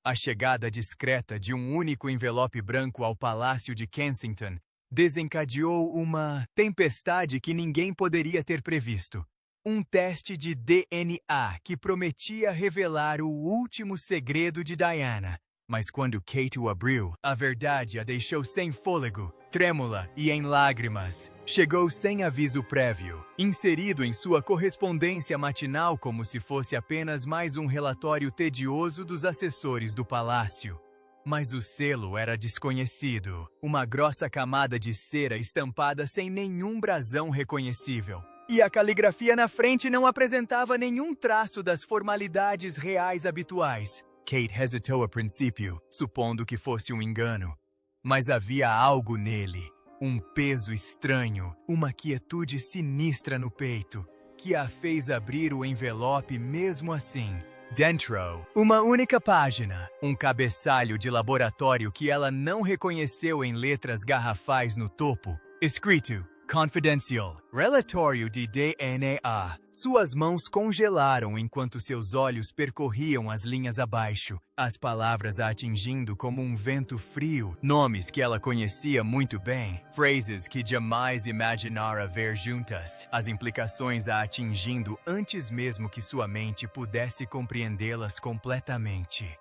A chegada discreta de um único envelope branco ao Palácio de Kensington desencadeou uma tempestade que ninguém poderia ter previsto. Um teste de DNA que prometia revelar o último segredo de Diana. Mas quando Kate o abriu, a verdade a deixou sem fôlego, trêmula e em lágrimas. Chegou sem aviso prévio, inserido em sua correspondência matinal como se fosse apenas mais um relatório tedioso dos assessores do palácio. Mas o selo era desconhecido, uma grossa camada de cera estampada sem nenhum brasão reconhecível. E a caligrafia na frente não apresentava nenhum traço das formalidades reais habituais. Kate hesitou a princípio, supondo que fosse um engano. Mas havia algo nele, um peso estranho, uma quietude sinistra no peito, que a fez abrir o envelope mesmo assim. Dentro, uma única página, um cabeçalho de laboratório que ela não reconheceu em letras garrafais no topo, escrito Confidencial, relatório de DNA. Suas mãos congelaram enquanto seus olhos percorriam as linhas abaixo, as palavras a atingindo como um vento frio, nomes que ela conhecia muito bem, phrases que jamais imaginara ver juntas, as implicações a atingindo antes mesmo que sua mente pudesse compreendê-las completamente.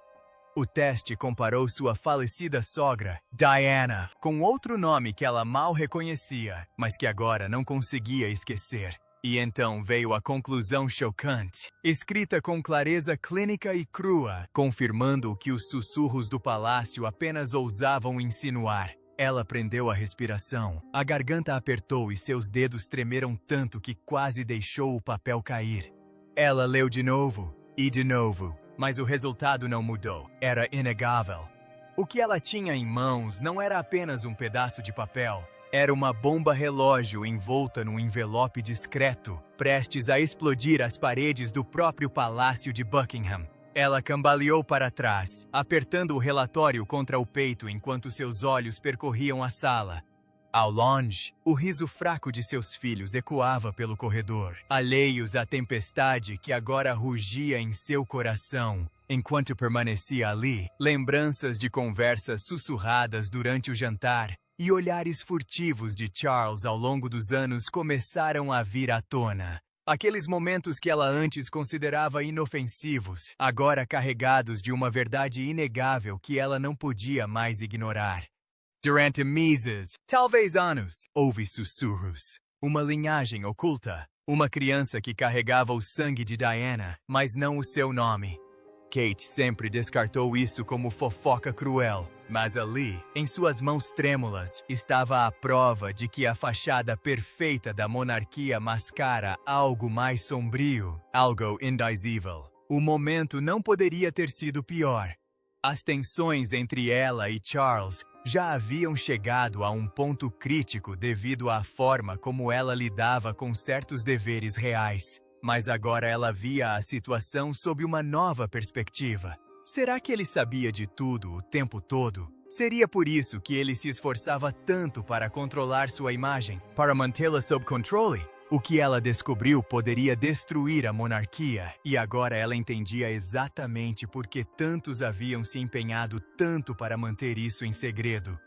O teste comparou sua falecida sogra, Diana, com outro nome que ela mal reconhecia, mas que agora não conseguia esquecer. E então veio a conclusão chocante, escrita com clareza clínica e crua, confirmando o que os sussurros do palácio apenas ousavam insinuar. Ela prendeu a respiração, a garganta apertou e seus dedos tremeram tanto que quase deixou o papel cair. Ela leu de novo, e de novo. Mas o resultado não mudou. Era inegável. O que ela tinha em mãos não era apenas um pedaço de papel. Era uma bomba relógio envolta num envelope discreto, prestes a explodir as paredes do próprio Palácio de Buckingham. Ela cambaleou para trás, apertando o relatório contra o peito enquanto seus olhos percorriam a sala. Ao longe, o riso fraco de seus filhos ecoava pelo corredor, alheios à tempestade que agora rugia em seu coração. Enquanto permanecia ali, lembranças de conversas sussurradas durante o jantar e olhares furtivos de Charles ao longo dos anos começaram a vir à tona. Aqueles momentos que ela antes considerava inofensivos, agora carregados de uma verdade inegável que ela não podia mais ignorar. Durante meses, talvez anos, houve sussurros. Uma linhagem oculta. Uma criança que carregava o sangue de Diana, mas não o seu nome. Kate sempre descartou isso como fofoca cruel. Mas ali, em suas mãos trêmulas, estava a prova de que a fachada perfeita da monarquia mascara algo mais sombrio, algo indizível. O momento não poderia ter sido pior. As tensões entre ela e Charles já haviam chegado a um ponto crítico devido à forma como ela lidava com certos deveres reais. Mas agora ela via a situação sob uma nova perspectiva. Será que ele sabia de tudo o tempo todo? Seria por isso que ele se esforçava tanto para controlar sua imagem, para mantê-la sob controle? O que ela descobriu poderia destruir a monarquia, e agora ela entendia exatamente por que tantos haviam se empenhado tanto para manter isso em segredo.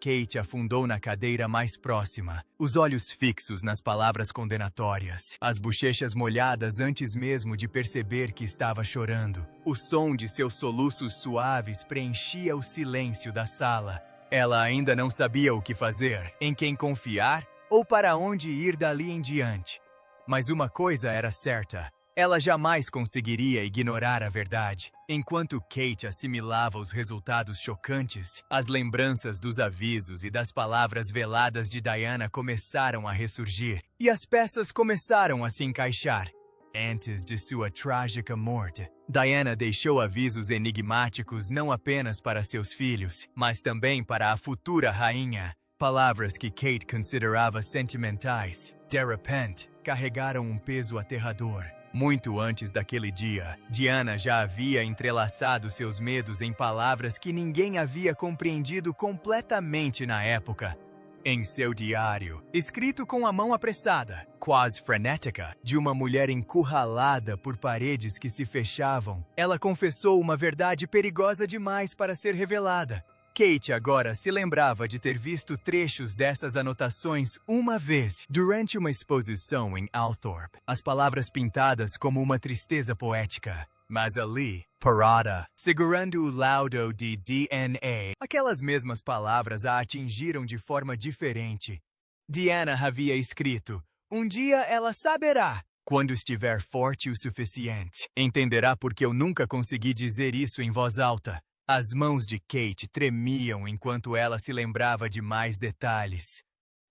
Kate afundou na cadeira mais próxima, os olhos fixos nas palavras condenatórias, as bochechas molhadas antes mesmo de perceber que estava chorando. O som de seus soluços suaves preenchia o silêncio da sala. Ela ainda não sabia o que fazer, em quem confiar ou para onde ir dali em diante. Mas uma coisa era certa, ela jamais conseguiria ignorar a verdade. Enquanto Kate assimilava os resultados chocantes, as lembranças dos avisos e das palavras veladas de Diana começaram a ressurgir, e as peças começaram a se encaixar. Antes de sua trágica morte, Diana deixou avisos enigmáticos não apenas para seus filhos, mas também para a futura rainha. Palavras que Kate considerava sentimentais, de repente, carregaram um peso aterrador. Muito antes daquele dia, Diana já havia entrelaçado seus medos em palavras que ninguém havia compreendido completamente na época. Em seu diário, escrito com a mão apressada, quase frenética, de uma mulher encurralada por paredes que se fechavam, ela confessou uma verdade perigosa demais para ser revelada. Kate agora se lembrava de ter visto trechos dessas anotações uma vez, durante uma exposição em Althorp, as palavras pintadas como uma tristeza poética. Mas ali, parada, segurando o laudo de DNA, aquelas mesmas palavras a atingiram de forma diferente. Diana havia escrito: "Um dia ela saberá, quando estiver forte o suficiente. Entenderá porque eu nunca consegui dizer isso em voz alta." As mãos de Kate tremiam enquanto ela se lembrava de mais detalhes.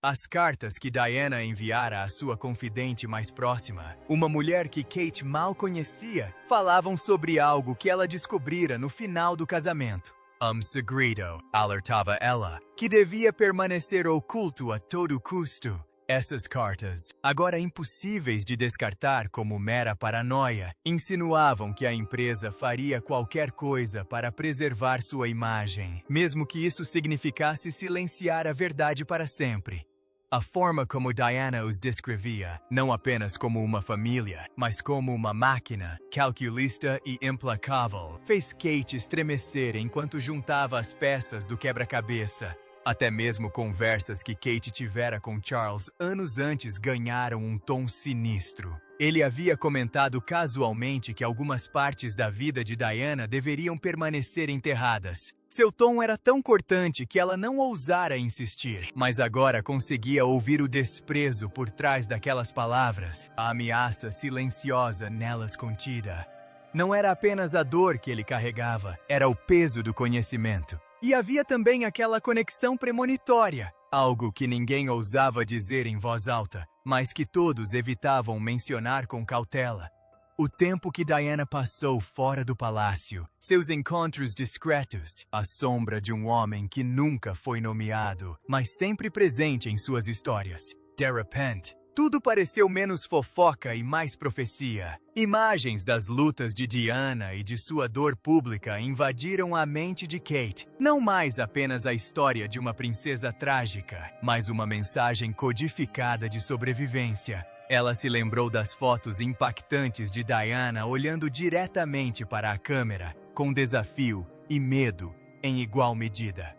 As cartas que Diana enviara à sua confidente mais próxima, uma mulher que Kate mal conhecia, falavam sobre algo que ela descobrira no final do casamento. Segredo, alertava ela, que devia permanecer oculto a todo custo. Essas cartas, agora impossíveis de descartar como mera paranoia, insinuavam que a empresa faria qualquer coisa para preservar sua imagem, mesmo que isso significasse silenciar a verdade para sempre. A forma como Diana os descrevia, não apenas como uma família, mas como uma máquina, calculista e implacável, fez Kate estremecer enquanto juntava as peças do quebra-cabeça. Até mesmo conversas que Kate tivera com Charles anos antes ganharam um tom sinistro. Ele havia comentado casualmente que algumas partes da vida de Diana deveriam permanecer enterradas. Seu tom era tão cortante que ela não ousara insistir, mas agora conseguia ouvir o desprezo por trás daquelas palavras, a ameaça silenciosa nelas contida. Não era apenas a dor que ele carregava, era o peso do conhecimento. E havia também aquela conexão premonitória, algo que ninguém ousava dizer em voz alta, mas que todos evitavam mencionar com cautela. O tempo que Diana passou fora do palácio, seus encontros discretos, a sombra de um homem que nunca foi nomeado, mas sempre presente em suas histórias. De repente, tudo pareceu menos fofoca e mais profecia. Imagens das lutas de Diana e de sua dor pública invadiram a mente de Kate. Não mais apenas a história de uma princesa trágica, mas uma mensagem codificada de sobrevivência. Ela se lembrou das fotos impactantes de Diana olhando diretamente para a câmera, com desafio e medo em igual medida.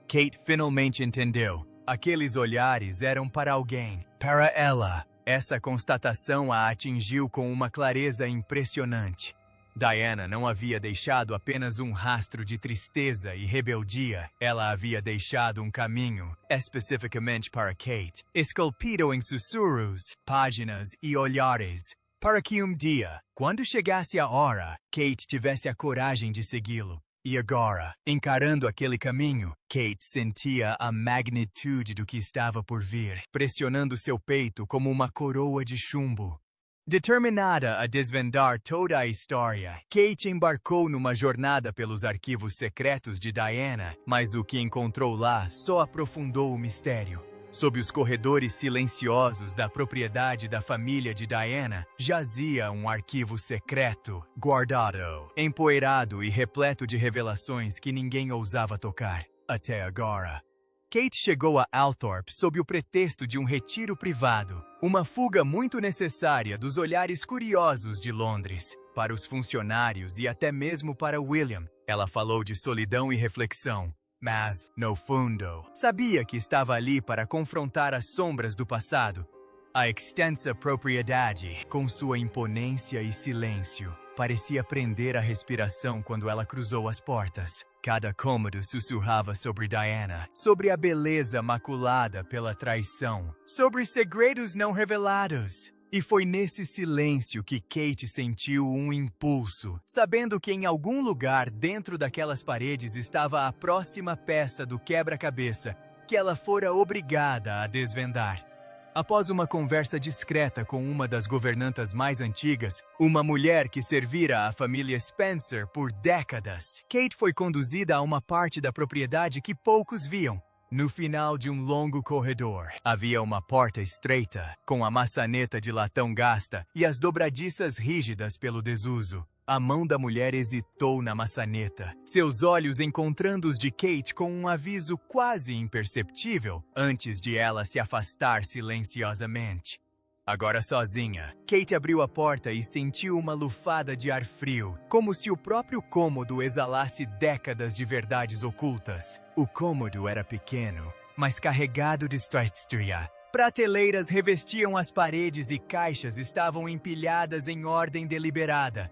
Kate finalmente entendeu. Aqueles olhares eram para alguém, para ela. Essa constatação a atingiu com uma clareza impressionante. Diana não havia deixado apenas um rastro de tristeza e rebeldia, ela havia deixado um caminho, especificamente para Kate, esculpido em sussurros, páginas e olhares, para que um dia, quando chegasse a hora, Kate tivesse a coragem de segui-lo. E agora, encarando aquele caminho, Kate sentia a magnitude do que estava por vir, pressionando seu peito como uma coroa de chumbo. Determinada a desvendar toda a história, Kate embarcou numa jornada pelos arquivos secretos de Diana, mas o que encontrou lá só aprofundou o mistério. Sob os corredores silenciosos da propriedade da família de Diana, jazia um arquivo secreto, guardado, empoeirado e repleto de revelações que ninguém ousava tocar, até agora. Kate chegou a Althorp sob o pretexto de um retiro privado, uma fuga muito necessária dos olhares curiosos de Londres. Para os funcionários e até mesmo para William, ela falou de solidão e reflexão. Mas, no fundo, sabia que estava ali para confrontar as sombras do passado. A extensa propriedade, com sua imponência e silêncio, parecia prender a respiração quando ela cruzou as portas. Cada cômodo sussurrava sobre Diana, sobre a beleza maculada pela traição, sobre segredos não revelados. E foi nesse silêncio que Kate sentiu um impulso, sabendo que em algum lugar dentro daquelas paredes estava a próxima peça do quebra-cabeça que ela fora obrigada a desvendar. Após uma conversa discreta com uma das governantas mais antigas, uma mulher que servira à família Spencer por décadas, Kate foi conduzida a uma parte da propriedade que poucos viam. No final de um longo corredor, havia uma porta estreita, com a maçaneta de latão gasta e as dobradiças rígidas pelo desuso. A mão da mulher hesitou na maçaneta, seus olhos encontrando os de Kate com um aviso quase imperceptível antes de ela se afastar silenciosamente. Agora sozinha, Kate abriu a porta e sentiu uma lufada de ar frio, como se o próprio cômodo exalasse décadas de verdades ocultas. O cômodo era pequeno, mas carregado de história. Prateleiras revestiam as paredes e caixas estavam empilhadas em ordem deliberada.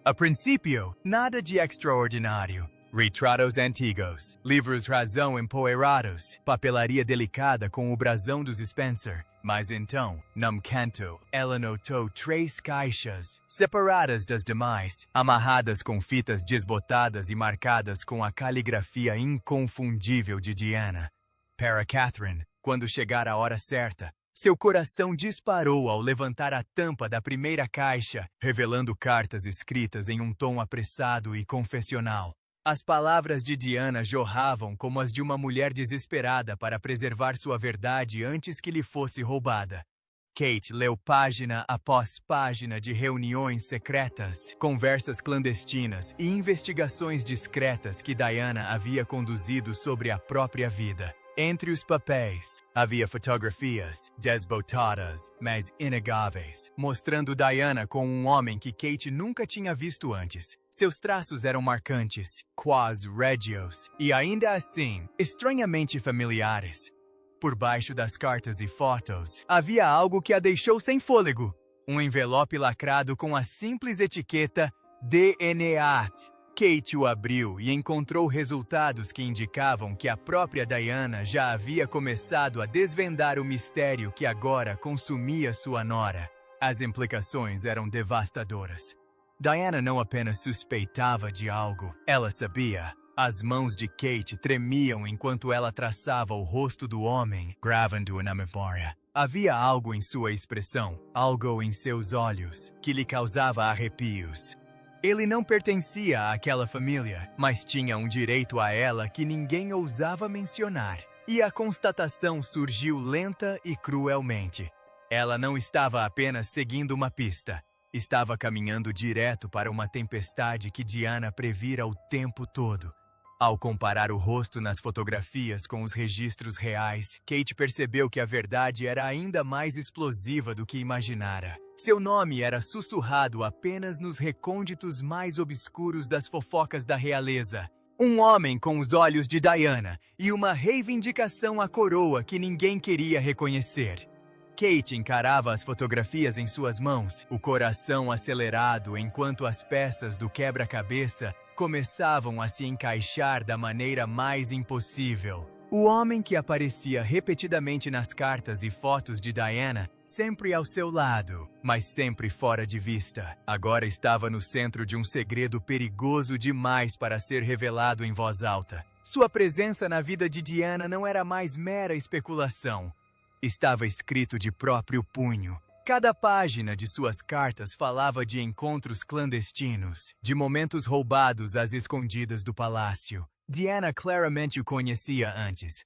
A princípio, nada de extraordinário. Retratos antigos, livros razão empoeirados, papelaria delicada com o brasão dos Spencer. Mas então, num canto, ela notou 3 caixas, separadas das demais, amarradas com fitas desbotadas e marcadas com a caligrafia inconfundível de Diana. Para Catherine, quando chegar a hora certa, seu coração disparou ao levantar a tampa da primeira caixa, revelando cartas escritas em um tom apressado e confessional. As palavras de Diana jorravam como as de uma mulher desesperada para preservar sua verdade antes que lhe fosse roubada. Kate leu página após página de reuniões secretas, conversas clandestinas e investigações discretas que Diana havia conduzido sobre a própria vida. Entre os papéis, havia fotografias, desbotadas, mas inegáveis, mostrando Diana com um homem que Kate nunca tinha visto antes. Seus traços eram marcantes, quase régios, e ainda assim, estranhamente familiares. Por baixo das cartas e fotos, havia algo que a deixou sem fôlego. Um envelope lacrado com a simples etiqueta DNA. Kate o abriu e encontrou resultados que indicavam que a própria Diana já havia começado a desvendar o mistério que agora consumia sua nora. As implicações eram devastadoras. Diana não apenas suspeitava de algo, ela sabia. As mãos de Kate tremiam enquanto ela traçava o rosto do homem, gravando-o na memória. Havia algo em sua expressão, algo em seus olhos, que lhe causava arrepios. Ele não pertencia àquela família, mas tinha um direito a ela que ninguém ousava mencionar. E a constatação surgiu lenta e cruelmente. Ela não estava apenas seguindo uma pista. Estava caminhando direto para uma tempestade que Diana previra o tempo todo. Ao comparar o rosto nas fotografias com os registros reais, Kate percebeu que a verdade era ainda mais explosiva do que imaginara. Seu nome era sussurrado apenas nos recônditos mais obscuros das fofocas da realeza. Um homem com os olhos de Diana e uma reivindicação à coroa que ninguém queria reconhecer. Kate encarava as fotografias em suas mãos, o coração acelerado enquanto as peças do quebra-cabeça começavam a se encaixar da maneira mais impossível. O homem que aparecia repetidamente nas cartas e fotos de Diana, sempre ao seu lado, mas sempre fora de vista, agora estava no centro de um segredo perigoso demais para ser revelado em voz alta. Sua presença na vida de Diana não era mais mera especulação. Estava escrito de próprio punho. Cada página de suas cartas falava de encontros clandestinos, de momentos roubados às escondidas do palácio. Diana claramente o conhecia antes.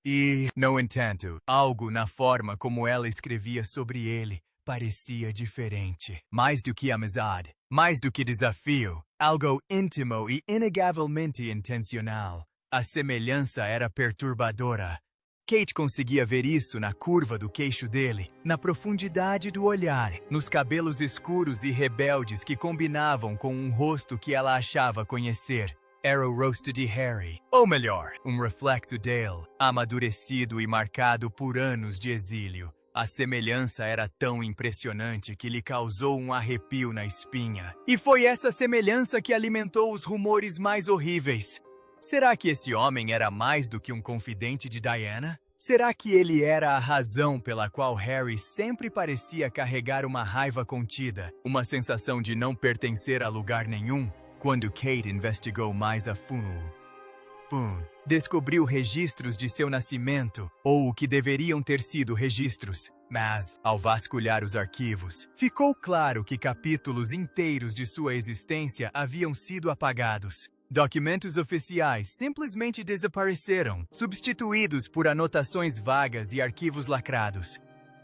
E, no entanto, algo na forma como ela escrevia sobre ele parecia diferente. Mais do que amizade, mais do que desafio, algo íntimo e inegavelmente intencional. A semelhança era perturbadora. Kate conseguia ver isso na curva do queixo dele, na profundidade do olhar, nos cabelos escuros e rebeldes que combinavam com um rosto que ela achava conhecer. Era o rosto de Harry, ou melhor, um reflexo dele, amadurecido e marcado por anos de exílio. A semelhança era tão impressionante que lhe causou um arrepio na espinha. E foi essa semelhança que alimentou os rumores mais horríveis. Será que esse homem era mais do que um confidente de Diana? Será que ele era a razão pela qual Harry sempre parecia carregar uma raiva contida, uma sensação de não pertencer a lugar nenhum? Quando Kate investigou mais a fundo, descobriu registros de seu nascimento, ou o que deveriam ter sido registros. Mas, ao vasculhar os arquivos, ficou claro que capítulos inteiros de sua existência haviam sido apagados. Documentos oficiais simplesmente desapareceram, substituídos por anotações vagas e arquivos lacrados.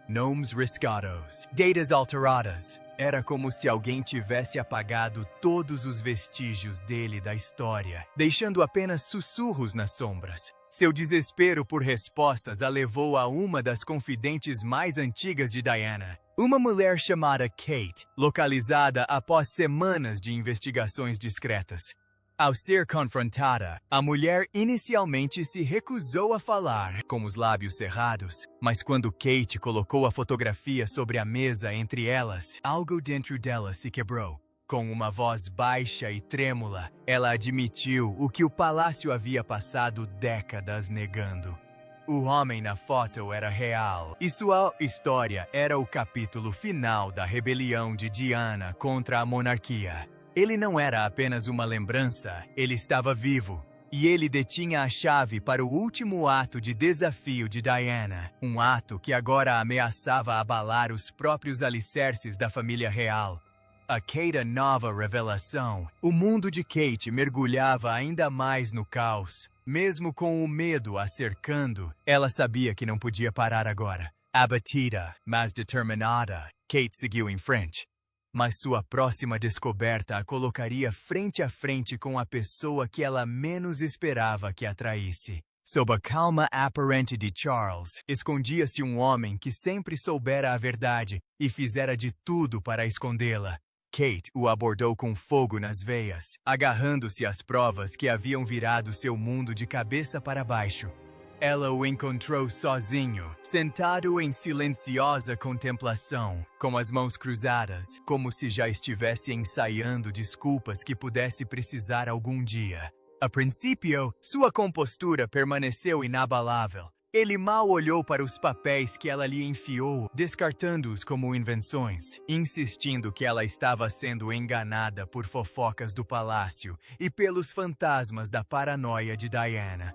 Nomes riscados, datas alteradas. Era como se alguém tivesse apagado todos os vestígios dele da história, deixando apenas sussurros nas sombras. Seu desespero por respostas a levou a uma das confidentes mais antigas de Diana, uma mulher chamada Kate, localizada após semanas de investigações discretas. Ao ser confrontada, a mulher inicialmente se recusou a falar, com os lábios cerrados, mas quando Kate colocou a fotografia sobre a mesa entre elas, algo dentro dela se quebrou. Com uma voz baixa e trêmula, ela admitiu o que o palácio havia passado décadas negando. O homem na foto era real, e sua história era o capítulo final da rebelião de Diana contra a monarquia. Ele não era apenas uma lembrança, ele estava vivo. E ele detinha a chave para o último ato de desafio de Diana, um ato que agora ameaçava abalar os próprios alicerces da família real. A cada nova revelação, o mundo de Kate mergulhava ainda mais no caos. Mesmo com o medo a cercando, ela sabia que não podia parar agora. Abatida, mas determinada, Kate seguiu em frente. Mas sua próxima descoberta a colocaria frente a frente com a pessoa que ela menos esperava que a traísse. Sob a calma aparente de Charles, escondia-se um homem que sempre soubera a verdade e fizera de tudo para escondê-la. Kate o abordou com fogo nas veias, agarrando-se às provas que haviam virado seu mundo de cabeça para baixo. Ela o encontrou sozinho, sentado em silenciosa contemplação, com as mãos cruzadas, como se já estivesse ensaiando desculpas que pudesse precisar algum dia. A princípio, sua compostura permaneceu inabalável. Ele mal olhou para os papéis que ela lhe enfiou, descartando-os como invenções, insistindo que ela estava sendo enganada por fofocas do palácio e pelos fantasmas da paranoia de Diana.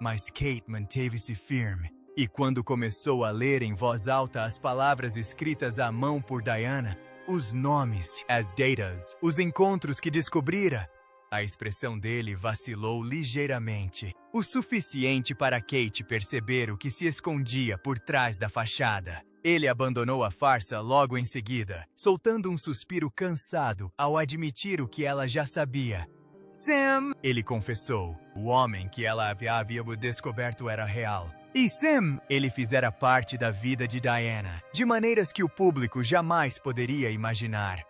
Mas Kate manteve-se firme, e quando começou a ler em voz alta as palavras escritas à mão por Diana, os nomes, as datas, os encontros que descobrira, a expressão dele vacilou ligeiramente, o suficiente para Kate perceber o que se escondia por trás da fachada. Ele abandonou a farsa logo em seguida, soltando um suspiro cansado ao admitir o que ela já sabia. Sam, ele confessou. O homem que ela havia descoberto era real. E Sam, ele fizera parte da vida de Diana, de maneiras que o público jamais poderia imaginar.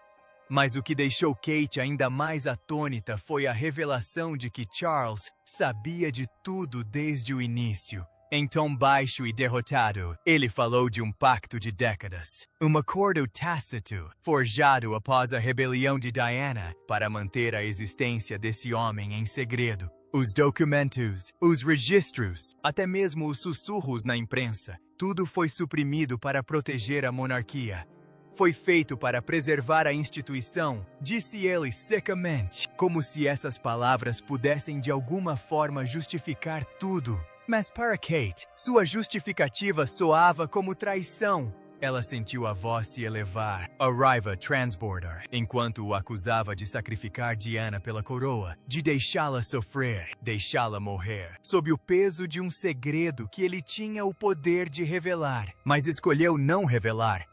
Mas o que deixou Kate ainda mais atônita foi a revelação de que Charles sabia de tudo desde o início. Em tom baixo e derrotado, ele falou de um pacto de décadas. Um acordo tácito, forjado após a rebelião de Diana para manter a existência desse homem em segredo. Os documentos, os registros, até mesmo os sussurros na imprensa, tudo foi suprimido para proteger a monarquia. Foi feito para preservar a instituição, disse ele secamente, como se essas palavras pudessem de alguma forma justificar tudo. Mas para Kate, sua justificativa soava como traição. Ela sentiu a voz se elevar, a raiva transbordar, enquanto o acusava de sacrificar Diana pela coroa, de deixá-la sofrer, deixá-la morrer, sob o peso de um segredo que ele tinha o poder de revelar, mas escolheu não revelar.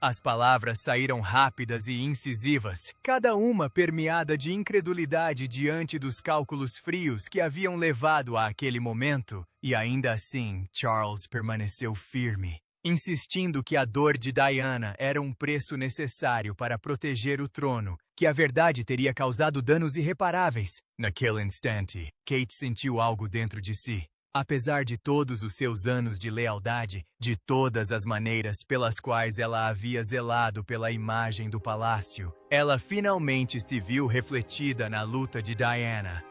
As palavras saíram rápidas e incisivas, cada uma permeada de incredulidade diante dos cálculos frios que haviam levado a aquele momento, e ainda assim Charles permaneceu firme, insistindo que a dor de Diana era um preço necessário para proteger o trono, que a verdade teria causado danos irreparáveis. Naquele instante, Kate sentiu algo dentro de si. Apesar de todos os seus anos de lealdade, de todas as maneiras pelas quais ela havia zelado pela imagem do palácio, ela finalmente se viu refletida na luta de Diana.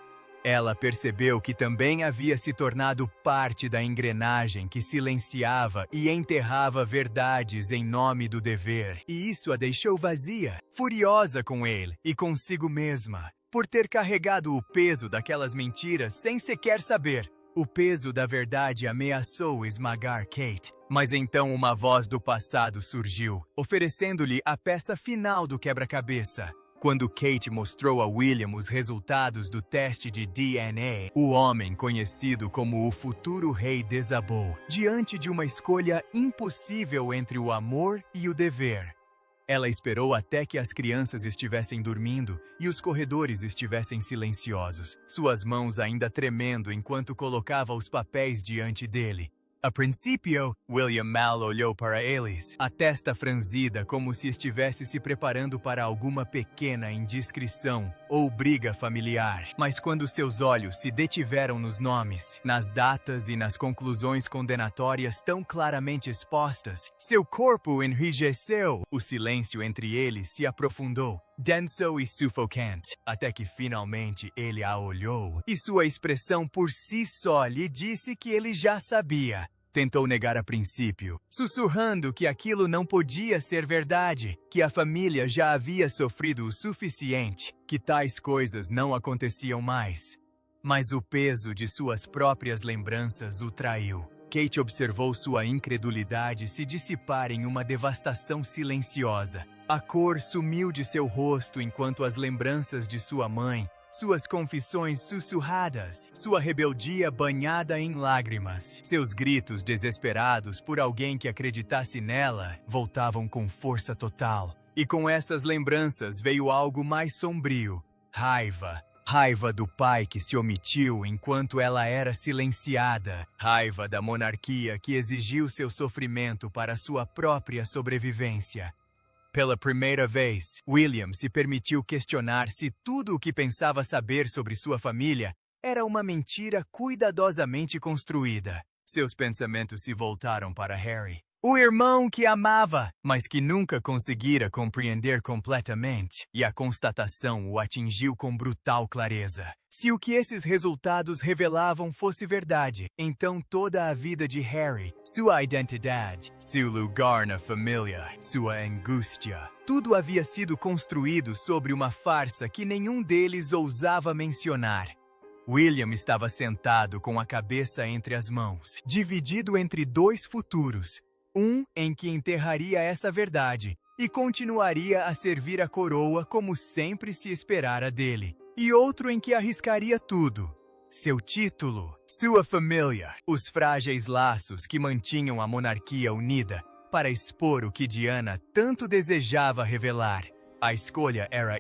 Ela percebeu que também havia se tornado parte da engrenagem que silenciava e enterrava verdades em nome do dever, e isso a deixou vazia, furiosa com ele e consigo mesma, por ter carregado o peso daquelas mentiras sem sequer saber. O peso da verdade ameaçou esmagar Kate, mas então uma voz do passado surgiu, oferecendo-lhe a peça final do quebra-cabeça. Quando Kate mostrou a William os resultados do teste de DNA, o homem conhecido como o futuro rei desabou, diante de uma escolha impossível entre o amor e o dever. Ela esperou até que as crianças estivessem dormindo e os corredores estivessem silenciosos, suas mãos ainda tremendo enquanto colocava os papéis diante dele. A princípio, William mal olhou para eles, a testa franzida como se estivesse se preparando para alguma pequena indiscrição ou briga familiar. Mas quando seus olhos se detiveram nos nomes, nas datas e nas conclusões condenatórias tão claramente expostas, seu corpo enrijeceu. O silêncio entre eles se aprofundou, denso e sufocante, até que finalmente ele a olhou, e sua expressão por si só lhe disse que ele já sabia. Tentou negar a princípio, sussurrando que aquilo não podia ser verdade, que a família já havia sofrido o suficiente, que tais coisas não aconteciam mais. Mas o peso de suas próprias lembranças o traiu. Kate observou sua incredulidade se dissipar em uma devastação silenciosa. A cor sumiu de seu rosto enquanto as lembranças de sua mãe, suas confissões sussurradas, sua rebeldia banhada em lágrimas, seus gritos desesperados por alguém que acreditasse nela, voltavam com força total. E com essas lembranças veio algo mais sombrio: raiva. Raiva do pai que se omitiu enquanto ela era silenciada. Raiva da monarquia que exigiu seu sofrimento para sua própria sobrevivência. Pela primeira vez, William se permitiu questionar se tudo o que pensava saber sobre sua família era uma mentira cuidadosamente construída. Seus pensamentos se voltaram para Harry, o irmão que amava, mas que nunca conseguira compreender completamente, e a constatação o atingiu com brutal clareza. Se o que esses resultados revelavam fosse verdade, então toda a vida de Harry, sua identidade, seu lugar na família, sua angústia, tudo havia sido construído sobre uma farsa que nenhum deles ousava mencionar. William estava sentado com a cabeça entre as mãos, dividido entre dois futuros. Um em que enterraria essa verdade e continuaria a servir a coroa como sempre se esperara dele. E outro em que arriscaria tudo. Seu título, sua família, os frágeis laços que mantinham a monarquia unida para expor o que Diana tanto desejava revelar. A escolha era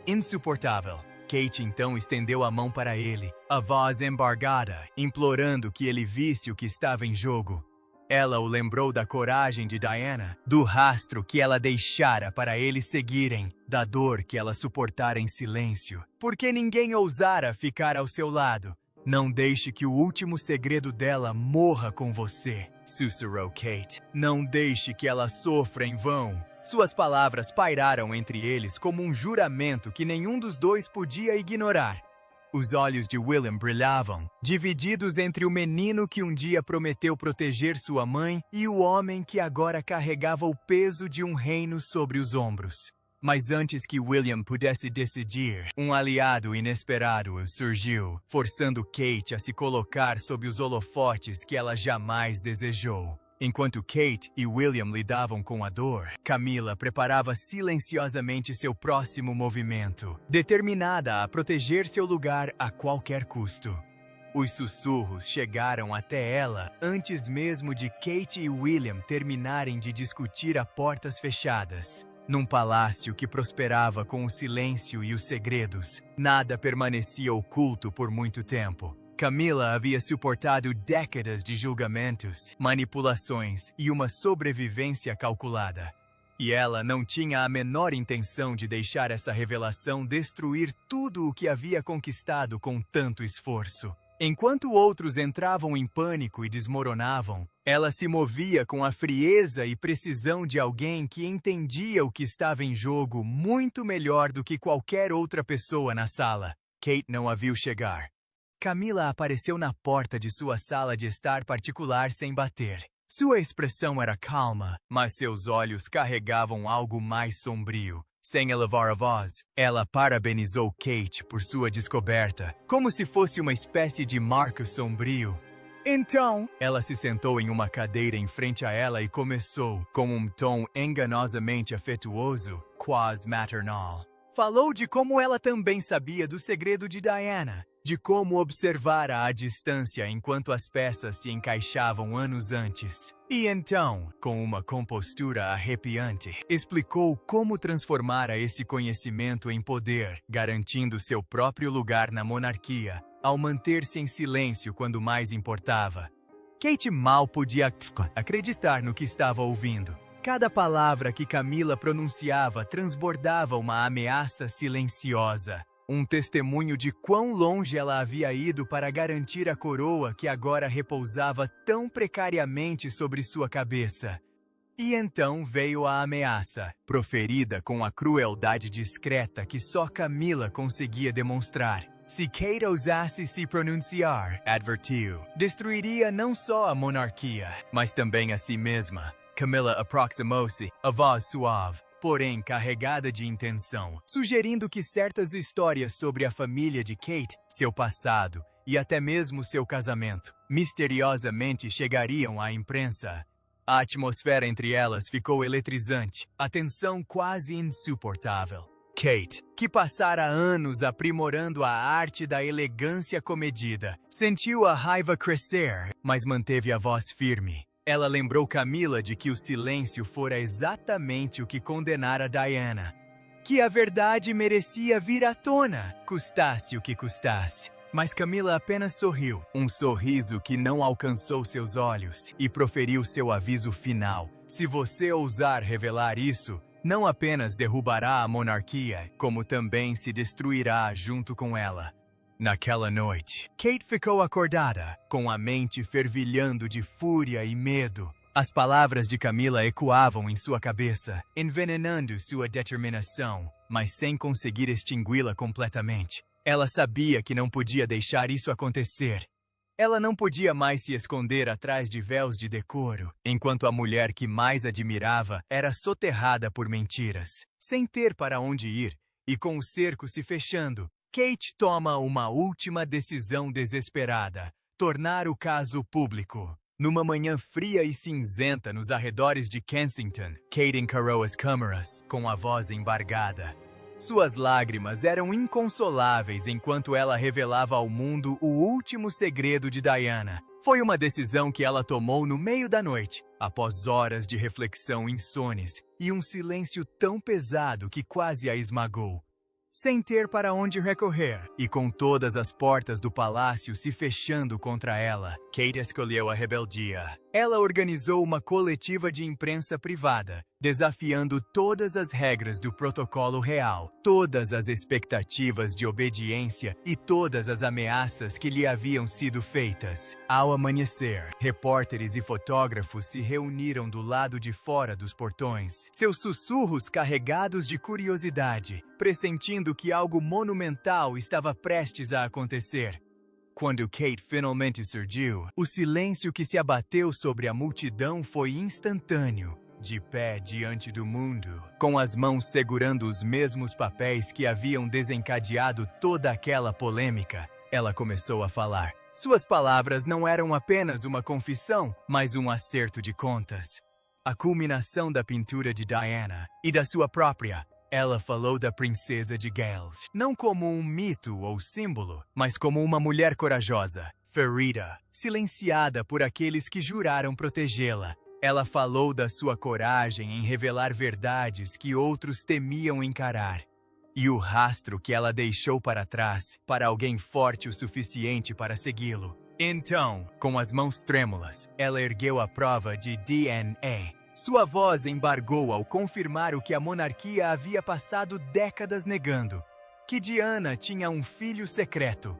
insuportável. Kate então estendeu a mão para ele, a voz embargada, implorando que ele visse o que estava em jogo. Ela o lembrou da coragem de Diana, do rastro que ela deixara para eles seguirem, da dor que ela suportara em silêncio, porque ninguém ousara ficar ao seu lado. Não deixe que o último segredo dela morra com você, sussurrou Kate. Não deixe que ela sofra em vão. Suas palavras pairaram entre eles como um juramento que nenhum dos dois podia ignorar. Os olhos de William brilhavam, divididos entre o menino que um dia prometeu proteger sua mãe e o homem que agora carregava o peso de um reino sobre os ombros. Mas antes que William pudesse decidir, um aliado inesperado surgiu, forçando Kate a se colocar sob os holofotes que ela jamais desejou. Enquanto Kate e William lidavam com a dor, Camila preparava silenciosamente seu próximo movimento, determinada a proteger seu lugar a qualquer custo. Os sussurros chegaram até ela antes mesmo de Kate e William terminarem de discutir a portas fechadas. Num palácio que prosperava com o silêncio e os segredos, nada permanecia oculto por muito tempo. Camila havia suportado décadas de julgamentos, manipulações e uma sobrevivência calculada. E ela não tinha a menor intenção de deixar essa revelação destruir tudo o que havia conquistado com tanto esforço. Enquanto outros entravam em pânico e desmoronavam, ela se movia com a frieza e precisão de alguém que entendia o que estava em jogo muito melhor do que qualquer outra pessoa na sala. Kate não a viu chegar. Camila apareceu na porta de sua sala de estar particular sem bater. Sua expressão era calma, mas seus olhos carregavam algo mais sombrio. Sem elevar a voz, ela parabenizou Kate por sua descoberta, como se fosse uma espécie de marco sombrio. Então, ela se sentou em uma cadeira em frente a ela e começou, com um tom enganosamente afetuoso, quase maternal. Falou de como ela também sabia do segredo de Diana, de como observara à distância enquanto as peças se encaixavam anos antes. E então, com uma compostura arrepiante, explicou como transformara esse conhecimento em poder, garantindo seu próprio lugar na monarquia, ao manter-se em silêncio quando mais importava. Kate mal podia acreditar no que estava ouvindo. Cada palavra que Camila pronunciava transbordava uma ameaça silenciosa, um testemunho de quão longe ela havia ido para garantir a coroa que agora repousava tão precariamente sobre sua cabeça. E então veio a ameaça, proferida com a crueldade discreta que só Camila conseguia demonstrar. Se Kate ousasse se pronunciar, advertiu, destruiria não só a monarquia, mas também a si mesma. Camila aproximou-se, a voz suave, porém carregada de intenção, sugerindo que certas histórias sobre a família de Kate, seu passado e até mesmo seu casamento, misteriosamente chegariam à imprensa. A atmosfera entre elas ficou eletrizante, a tensão quase insuportável. Kate, que passara anos aprimorando a arte da elegância comedida, sentiu a raiva crescer, mas manteve a voz firme. Ela lembrou Camila de que o silêncio fora exatamente o que condenara Diana, que a verdade merecia vir à tona, custasse o que custasse. Mas Camila apenas sorriu, um sorriso que não alcançou seus olhos, e proferiu seu aviso final. Se você ousar revelar isso, não apenas derrubará a monarquia, como também se destruirá junto com ela. Naquela noite, Kate ficou acordada, com a mente fervilhando de fúria e medo. As palavras de Camila ecoavam em sua cabeça, envenenando sua determinação, mas sem conseguir extingui-la completamente. Ela sabia que não podia deixar isso acontecer. Ela não podia mais se esconder atrás de véus de decoro, enquanto a mulher que mais admirava era soterrada por mentiras. Sem ter para onde ir, e com o cerco se fechando, Kate toma uma última decisão desesperada: tornar o caso público. Numa manhã fria e cinzenta nos arredores de Kensington, Kate encarou as câmaras, com a voz embargada. Suas lágrimas eram inconsoláveis enquanto ela revelava ao mundo o último segredo de Diana. Foi uma decisão que ela tomou no meio da noite, após horas de reflexão insones e um silêncio tão pesado que quase a esmagou. Sem ter para onde recorrer, e com todas as portas do palácio se fechando contra ela, Kate escolheu a rebeldia. Ela organizou uma coletiva de imprensa privada, desafiando todas as regras do protocolo real, todas as expectativas de obediência e todas as ameaças que lhe haviam sido feitas. Ao amanhecer, repórteres e fotógrafos se reuniram do lado de fora dos portões, seus sussurros carregados de curiosidade, pressentindo que algo monumental estava prestes a acontecer. Quando Kate finalmente surgiu, o silêncio que se abateu sobre a multidão foi instantâneo. De pé diante do mundo, com as mãos segurando os mesmos papéis que haviam desencadeado toda aquela polêmica, ela começou a falar. Suas palavras não eram apenas uma confissão, mas um acerto de contas. A culminação da pintura de Diana e da sua própria. Ela falou da princesa de Gales, não como um mito ou símbolo, mas como uma mulher corajosa, ferida, silenciada por aqueles que juraram protegê-la. Ela falou da sua coragem em revelar verdades que outros temiam encarar. E o rastro que ela deixou para trás, para alguém forte o suficiente para segui-lo. Então, com as mãos trêmulas, ela ergueu a prova de DNA. Sua voz embargou ao confirmar o que a monarquia havia passado décadas negando: que Diana tinha um filho secreto.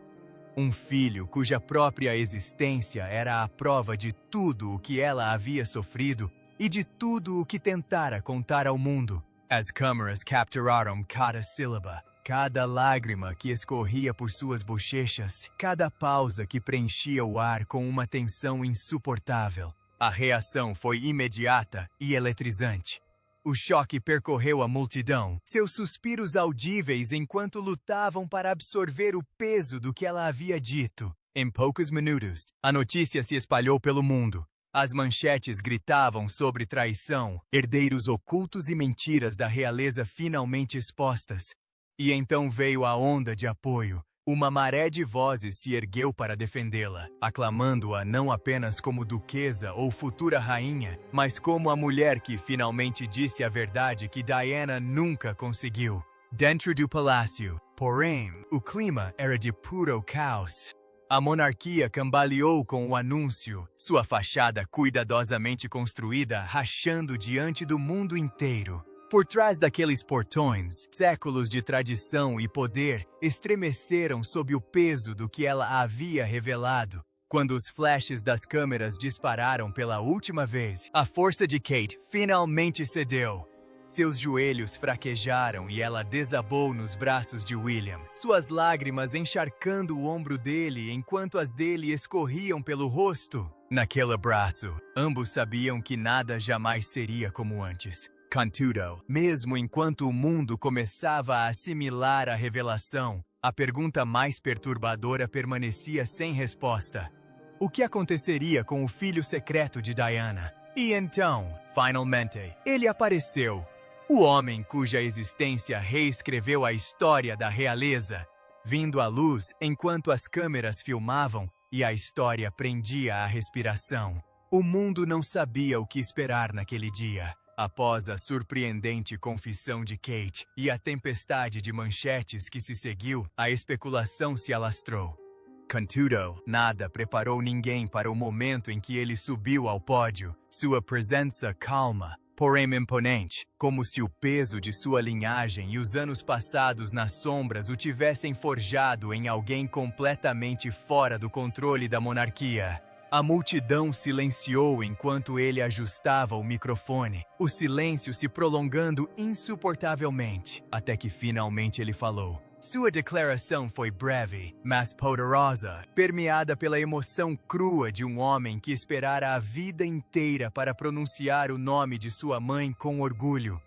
Um filho cuja própria existência era a prova de tudo o que ela havia sofrido e de tudo o que tentara contar ao mundo. As câmeras capturaram cada sílaba, cada lágrima que escorria por suas bochechas, cada pausa que preenchia o ar com uma tensão insuportável. A reação foi imediata e eletrizante. O choque percorreu a multidão, seus suspiros audíveis enquanto lutavam para absorver o peso do que ela havia dito. Em poucos minutos, a notícia se espalhou pelo mundo. As manchetes gritavam sobre traição, herdeiros ocultos e mentiras da realeza finalmente expostas. E então veio a onda de apoio. Uma maré de vozes se ergueu para defendê-la, aclamando-a não apenas como duquesa ou futura rainha, mas como a mulher que finalmente disse a verdade que Diana nunca conseguiu. Dentro do palácio, porém, o clima era de puro caos. A monarquia cambaleou com o anúncio, sua fachada cuidadosamente construída rachando diante do mundo inteiro. Por trás daqueles portões, séculos de tradição e poder estremeceram sob o peso do que ela havia revelado. Quando os flashes das câmeras dispararam pela última vez, a força de Kate finalmente cedeu. Seus joelhos fraquejaram e ela desabou nos braços de William, suas lágrimas encharcando o ombro dele enquanto as dele escorriam pelo rosto. Naquele abraço, ambos sabiam que nada jamais seria como antes. Contudo, mesmo enquanto o mundo começava a assimilar a revelação, a pergunta mais perturbadora permanecia sem resposta. O que aconteceria com o filho secreto de Diana? E então, finalmente, ele apareceu. O homem cuja existência reescreveu a história da realeza, vindo à luz enquanto as câmeras filmavam e a história prendia a respiração. O mundo não sabia o que esperar naquele dia. Após a surpreendente confissão de Kate e a tempestade de manchetes que se seguiu, a especulação se alastrou. Contudo, nada preparou ninguém para o momento em que ele subiu ao pódio, sua presença calma, porém imponente, como se o peso de sua linhagem e os anos passados nas sombras o tivessem forjado em alguém completamente fora do controle da monarquia. A multidão silenciou enquanto ele ajustava o microfone, o silêncio se prolongando insuportavelmente, até que finalmente ele falou. Sua declaração foi breve, mas poderosa, permeada pela emoção crua de um homem que esperara a vida inteira para pronunciar o nome de sua mãe com orgulho.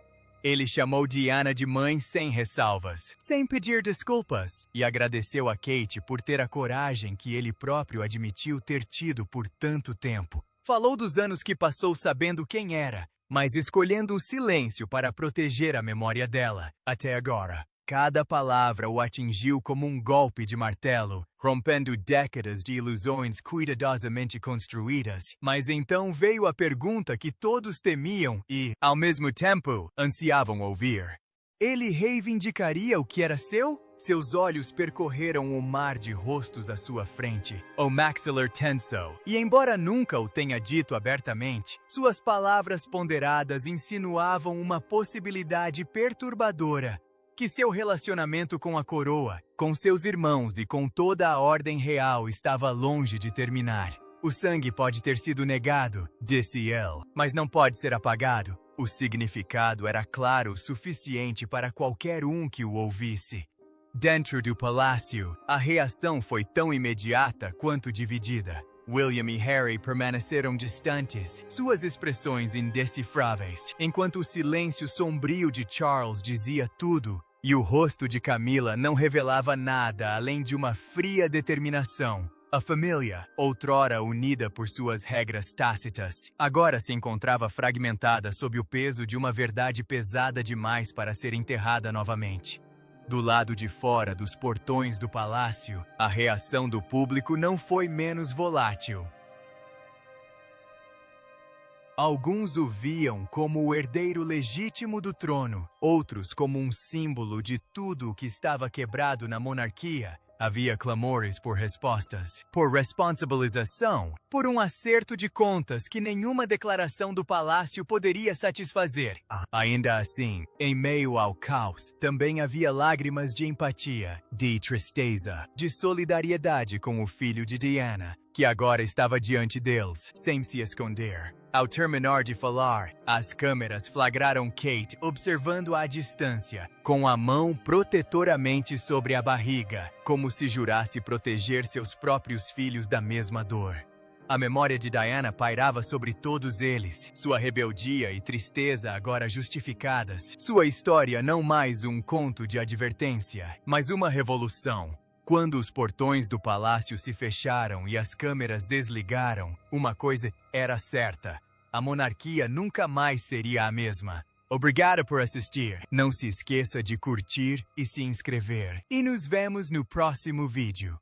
Ele chamou Diana de mãe sem ressalvas, sem pedir desculpas, e agradeceu a Kate por ter a coragem que ele próprio admitiu ter tido por tanto tempo. Falou dos anos que passou sabendo quem era, mas escolhendo o silêncio para proteger a memória dela, até agora. Cada palavra o atingiu como um golpe de martelo, rompendo décadas de ilusões cuidadosamente construídas. Mas então veio a pergunta que todos temiam e, ao mesmo tempo, ansiavam ouvir. Ele reivindicaria o que era seu? Seus olhos percorreram o mar de rostos à sua frente. O maxillar tensou, e embora nunca o tenha dito abertamente, suas palavras ponderadas insinuavam uma possibilidade perturbadora. Que seu relacionamento com a coroa, com seus irmãos e com toda a ordem real estava longe de terminar. O sangue pode ter sido negado, disse ele, mas não pode ser apagado. O significado era claro o suficiente para qualquer um que o ouvisse. Dentro do palácio, a reação foi tão imediata quanto dividida. William e Harry permaneceram distantes, suas expressões indecifráveis, enquanto o silêncio sombrio de Charles dizia tudo, e o rosto de Camila não revelava nada além de uma fria determinação. A família, outrora unida por suas regras tácitas, agora se encontrava fragmentada sob o peso de uma verdade pesada demais para ser enterrada novamente. Do lado de fora dos portões do palácio, a reação do público não foi menos volátil. Alguns o viam como o herdeiro legítimo do trono, outros como um símbolo de tudo o que estava quebrado na monarquia. Havia clamores por respostas, por responsabilização, por um acerto de contas que nenhuma declaração do palácio poderia satisfazer. Ainda assim, em meio ao caos, também havia lágrimas de empatia, de tristeza, de solidariedade com o filho de Diana, que agora estava diante deles, sem se esconder. Ao terminar de falar, as câmeras flagraram Kate observando à distância, com a mão protetoramente sobre a barriga, como se jurasse proteger seus próprios filhos da mesma dor. A memória de Diana pairava sobre todos eles, sua rebeldia e tristeza agora justificadas, sua história não mais um conto de advertência, mas uma revolução. Quando os portões do palácio se fecharam e as câmeras desligaram, uma coisa era certa: a monarquia nunca mais seria a mesma. Obrigado por assistir. Não se esqueça de curtir e se inscrever. E nos vemos no próximo vídeo.